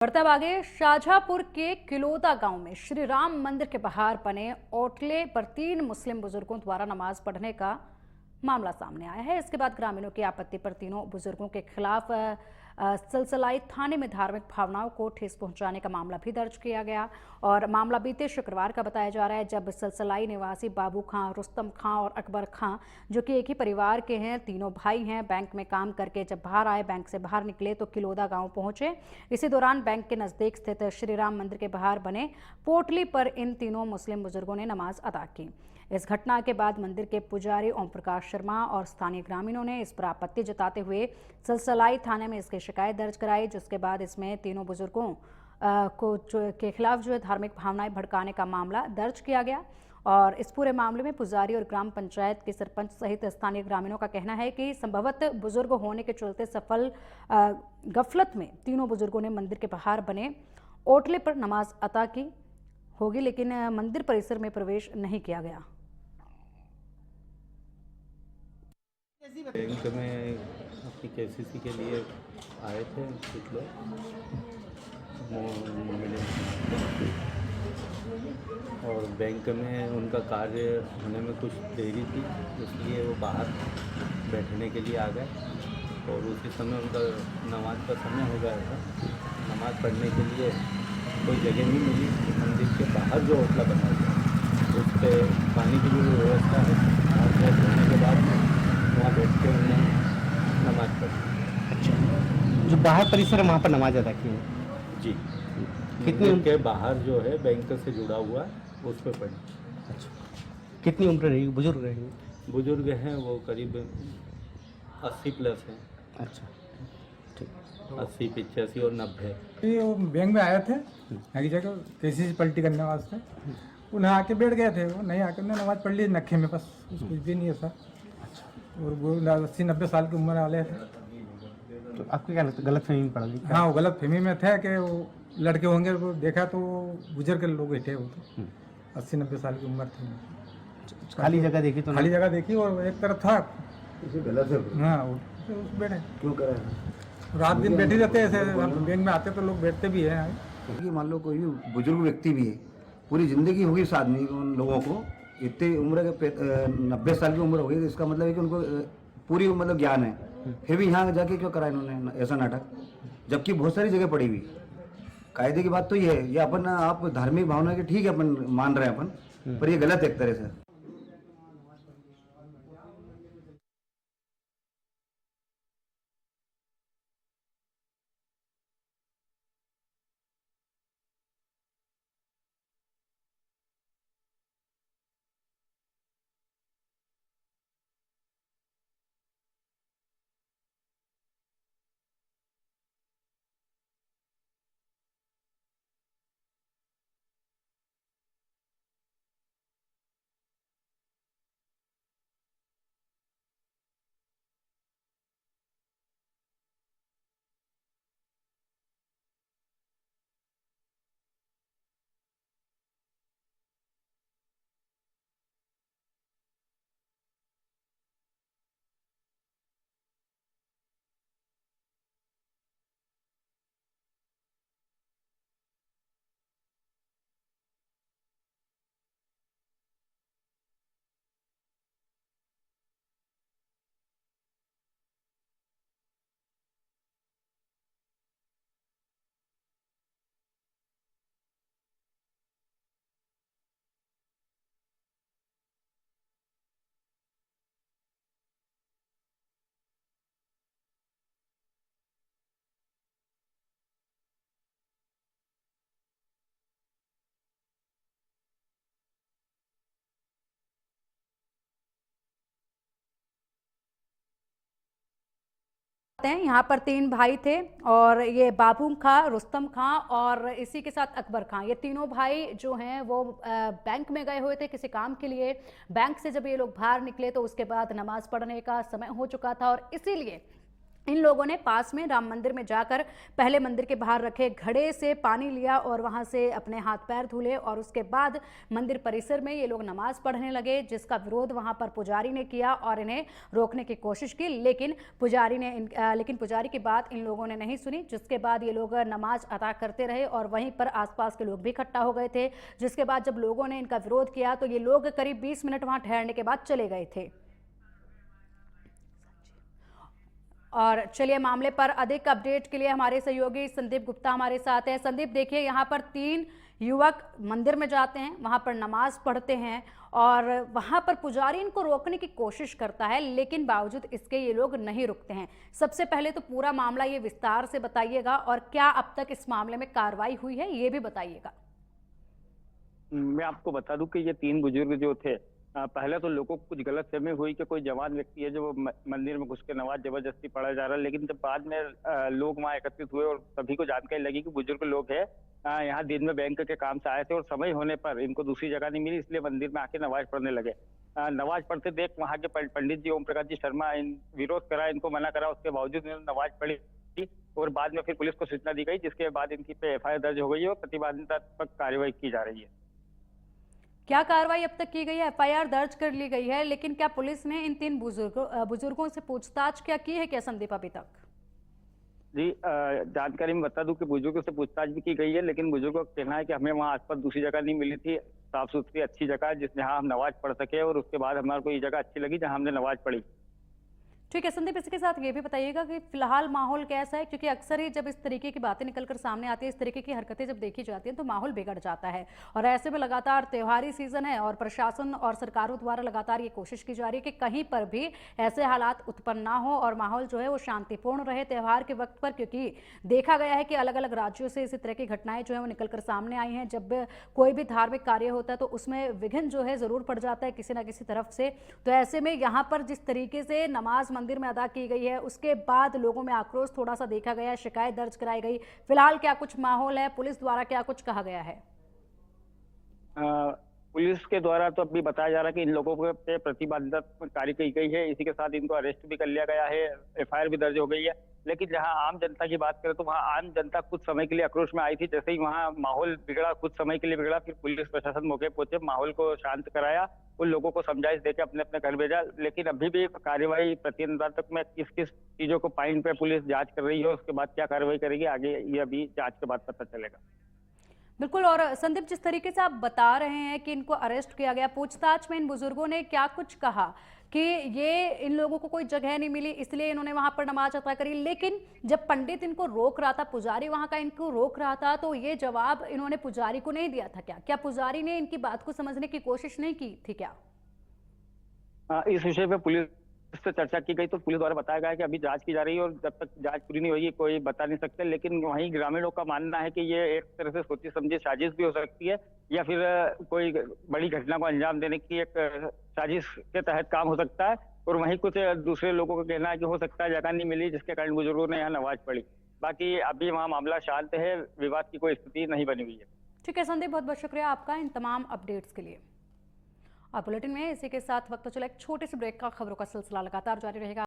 बढ़ते आगे शाहजहांपुर के किलोदा गांव में श्री राम मंदिर के बाहर बने ओटले पर 3 मुस्लिम बुजुर्गों द्वारा नमाज पढ़ने का मामला सामने आया है। इसके बाद ग्रामीणों की आपत्ति पर तीनों बुजुर्गों के खिलाफ सलसलाई थाने में धार्मिक भावनाओं को ठेस पहुंचाने का मामला भी दर्ज किया गया और मामला बीते शुक्रवार का बताया जा रहा है, जब सलसलाई निवासी बाबू खां, रुस्तम खां और अकबर खां, जो कि एक ही परिवार के हैं, तीनों भाई हैं, बैंक में काम करके जब बाहर आए, बैंक से बाहर निकले तो किलोदा गांव पहुंचे। इसी दौरान बैंक के नजदीक स्थित श्री राम मंदिर के बाहर बने पोटली पर इन तीनों मुस्लिम बुजुर्गों ने नमाज अदा की। इस घटना के बाद मंदिर के पुजारी ओम प्रकाश शर्मा और स्थानीय ग्रामीणों ने इस पर आपत्ति जताते हुए सलसलाई थाने में इसकी शिकायत दर्ज कराई, जिसके बाद इसमें तीनों बुजुर्गों के खिलाफ धार्मिक भावनाएं भड़काने का मामला दर्ज किया गया। और इस पूरे मामले में पुजारी और ग्राम पंचायत के सरपंच सहित स्थानीय ग्रामीणों का कहना है कि संभवतः बुजुर्ग होने के चलते सफल गफलत में तीनों बुजुर्गों ने मंदिर के बाहर बने ओटले पर नमाज अता की होगी, लेकिन मंदिर परिसर में प्रवेश नहीं किया गया। बैंक में अपनी केसीसी के लिए आए थे कुछ लोग, मिले और बैंक में उनका कार्य होने में कुछ देरी थी, इसलिए वो बाहर बैठने के लिए आ गए और उसी समय उनका नमाज का समय हो गया था। नमाज पढ़ने के लिए कोई जगह नहीं मिली। मंदिर के बाहर जो होटला बना हुआ उस पर पानी की भी व्यवस्था है और फ्रेश होने के बाद वहाँ बैठ के उन्हें नमाज पढ़ी। अच्छा, जो बाहर परिसर है वहाँ पर नमाज अदा की है जी। कितनी के बाहर जो है बैंक से जुड़ा हुआ उस पर पढ़ी। अच्छा, कितनी उम्र रहेगी? बुजुर्ग रहेंगे? बुजुर्ग हैं वो करीब 80 प्लस हैं। अच्छा, ठीक। 80, 85 और 90। ये वो बैंक में आए थे एक जगह केसीसी पलटी करने वास्ते, उन्हें आके बैठ गए थे। वो नहीं आके उन्होंने नमाज पढ़ ली नखे में, बस कुछ भी नहीं है सर। और वो 80-90 साल की उम्र वाले थे। तो आपको क्या लगता है गलत फहमी में पड़ गई? हाँ, वो गलत फहमी में थे कि वो लड़के होंगे। वो देखा तो बुजुर्ग लोग बैठे, वो तो 80-90 साल की उम्र थी। खाली जगह देखी तो? खाली जगह देखी और एक तरफ था गलत है। हाँ, वो बैठे क्यों करा? रात दिन बैठे रहते हैं ऐसे। बैंक में आते तो लोग बैठते भी हैं। क्योंकि मान लो कोई भी बुजुर्ग व्यक्ति भी है, पूरी ज़िंदगी होगी उस आदमी उन लोगों को, इतनी उम्र के 90 साल की उम्र हो गई, तो इसका मतलब है कि उनको पूरी मतलब ज्ञान है, फिर भी यहाँ जाके क्यों करा इन्होंने ऐसा नाटक, जबकि बहुत सारी जगह पड़ी हुई। कायदे की बात तो ये है, ये अपन आप धार्मिक भावना के ठीक है अपन मान रहे हैं अपन, पर ये गलत है एक तरह से। यहाँ पर 3 भाई थे और ये बाबू खां, रुस्तम खां और इसी के साथ अकबर खां, ये तीनों भाई जो हैं वो बैंक में गए हुए थे किसी काम के लिए। बैंक से जब ये लोग बाहर निकले तो उसके बाद नमाज पढ़ने का समय हो चुका था और इसीलिए इन लोगों ने पास में राम मंदिर में जाकर पहले मंदिर के बाहर रखे घड़े से पानी लिया और वहां से अपने हाथ पैर धुले और उसके बाद मंदिर परिसर में ये लोग नमाज पढ़ने लगे, जिसका विरोध वहां पर पुजारी ने किया और इन्हें रोकने की कोशिश की, लेकिन पुजारी की बात इन लोगों ने नहीं सुनी, जिसके बाद ये लोग नमाज अदा करते रहे और वहीं पर आसपास के लोग भी इकट्ठा हो गए थे। जिसके बाद जब लोगों ने इनका विरोध किया तो ये लोग करीब 20 मिनट वहां ठहरने के बाद चले गए थे। और चलिए मामले पर अधिक अपडेट के लिए हमारे सहयोगी संदीप गुप्ता हमारे साथ हैं। संदीप, देखिए यहाँ पर 3 युवक मंदिर में जाते हैं, वहां पर नमाज पढ़ते हैं और वहां पर पुजारी इनको रोकने की कोशिश करता है, लेकिन बावजूद इसके ये लोग नहीं रुकते हैं। सबसे पहले तो पूरा मामला ये विस्तार से बताइएगा और क्या अब तक इस मामले में कार्रवाई हुई है ये भी बताइएगा। मैं आपको बता दूं कि ये 3 बुजुर्ग जो थे, पहले तो लोगों को कुछ गलतफहमी हुई कि कोई जवान व्यक्ति है जो मंदिर में घुस के नमाज जबरदस्ती पढ़ा जा रहा है, लेकिन जब बाद में लोग वहाँ एकत्रित हुए और सभी को जानकारी लगी कि बुजुर्ग लोग हैं, यहाँ दिन में बैंक के काम से आए थे और समय होने पर इनको दूसरी जगह नहीं मिली, इसलिए मंदिर में आके नमाज पढ़ने लगे। नमाज पढ़ते देख वहाँ के पंडित जी ओम प्रकाश जी शर्मा विरोध करा, इनको मना करा, उसके बावजूद इन्होंने नमाज पढ़ी और बाद में फिर पुलिस को सूचना दी गई, जिसके बाद इनकी पे FIR दर्ज हो गई है और प्रतिबंधात्मक कार्रवाई की जा रही है। क्या कार्रवाई अब तक की गई है? FIR दर्ज कर ली गई है, लेकिन क्या पुलिस ने इन 3 बुजुर्गों से पूछताछ क्या की है क्या संदीप अभी तक? जी, जानकारी में बता दूं कि बुजुर्गों से पूछताछ भी की गई है, लेकिन बुजुर्गों का कहना है कि हमें वहाँ आसपास दूसरी जगह नहीं मिली थी, साफ सुथरी अच्छी जगह जहाँ हम नमाज पढ़ सके, और उसके बाद हमारे को ये जगह अच्छी लगी जहाँ हमने नमाज पढ़ी। ठीक है संदीप, इसके साथ ये भी बताइएगा कि फिलहाल माहौल कैसा है, क्योंकि अक्सर ही जब इस तरीके की बातें निकलकर सामने आती है, इस तरीके की हरकतें जब देखी जाती हैं तो माहौल बिगड़ जाता है और ऐसे में लगातार त्योहारी सीजन है और प्रशासन और सरकारों द्वारा लगातार ये कोशिश की जा रही है कि कहीं पर भी ऐसे हालात उत्पन्न ना हो और माहौल जो है वो शांतिपूर्ण रहे त्योहार के वक्त पर, क्योंकि देखा गया है कि अलग अलग राज्यों से इसी तरह की घटनाएं जो है वो निकलकर सामने आई हैं। जब कोई भी धार्मिक कार्य होता है तो उसमें विघ्न जो है जरूर पड़ जाता है किसी ना किसी तरफ से। तो ऐसे में यहाँ पर जिस तरीके से नमाज मंदिर में अदा की गई है उसके बाद लोगों में आक्रोश थोड़ा सा देखा गया, शिकायत दर्ज कराई गई। फिलहाल क्या कुछ माहौल है, पुलिस द्वारा क्या कुछ कहा गया है? पुलिस के द्वारा तो अभी बताया जा रहा है कि इन लोगों पे प्रतिबंधात्मक कार्य की गई है, इसी के साथ इनको अरेस्ट भी कर लिया गया है, FIR भी दर्ज हो गई है। लेकिन जहां आम जनता की बात करें तो वहां आम जनता कुछ समय के लिए आक्रोश में आई थी, जैसे ही वहां माहौल बिगड़ा, कुछ समय के लिए बिगड़ा, फिर पुलिस प्रशासन मौके पहुंचे, माहौल को शांत कराया, उन लोगों को समझाइश देकर अपने अपने घर भेजा। लेकिन अभी भी कार्रवाई प्रतिबंधात्मक में किस किस चीजों को पॉइंट पे पुलिस जांच कर रही है, उसके बाद क्या कार्रवाई करेगी आगे ये अभी जांच के बाद पता चलेगा। बिल्कुल। और संदीप, जिस तरीके से आप बता रहे हैं कि इनको अरेस्ट किया गया, पूछताछ में इन बुजुर्गों ने क्या कुछ कहा कि ये इन लोगों को कोई जगह नहीं मिली इसलिए इन्होंने वहां पर नमाज अदा करी, लेकिन जब पंडित इनको रोक रहा था, पुजारी वहां का इनको रोक रहा था, तो ये जवाब इन्होंने पुजारी को नहीं दिया था क्या? क्या पुजारी ने इनकी बात को समझने की कोशिश नहीं की थी क्या? इस विषय पे पुलिस से चर्चा की गई तो पुलिस द्वारा बताया गया कि अभी जांच की जा रही है और जब तक जांच पूरी नहीं होगी कोई बता नहीं सकते। लेकिन वहीं ग्रामीणों का मानना है कि ये एक तरह से सोची समझी साजिश भी हो सकती है या फिर कोई बड़ी घटना को अंजाम देने की एक साजिश के तहत काम हो सकता है। और वहीं कुछ दूसरे लोगों का कहना है कि हो सकता है जगह नहीं मिली जिसके कारण बुजुर्गों ने यहाँ नमाज पढ़ी। बाकी अभी वहाँ मामला शांत है, विवाद की कोई स्थिति नहीं बनी हुई है। ठीक है संदीप, बहुत बहुत शुक्रिया आपका इन तमाम अपडेट्स के लिए। और बुलेटिन में इसी के साथ वक्त तो चला एक छोटे से ब्रेक का, खबरों का सिलसिला लगातार जारी रहेगा।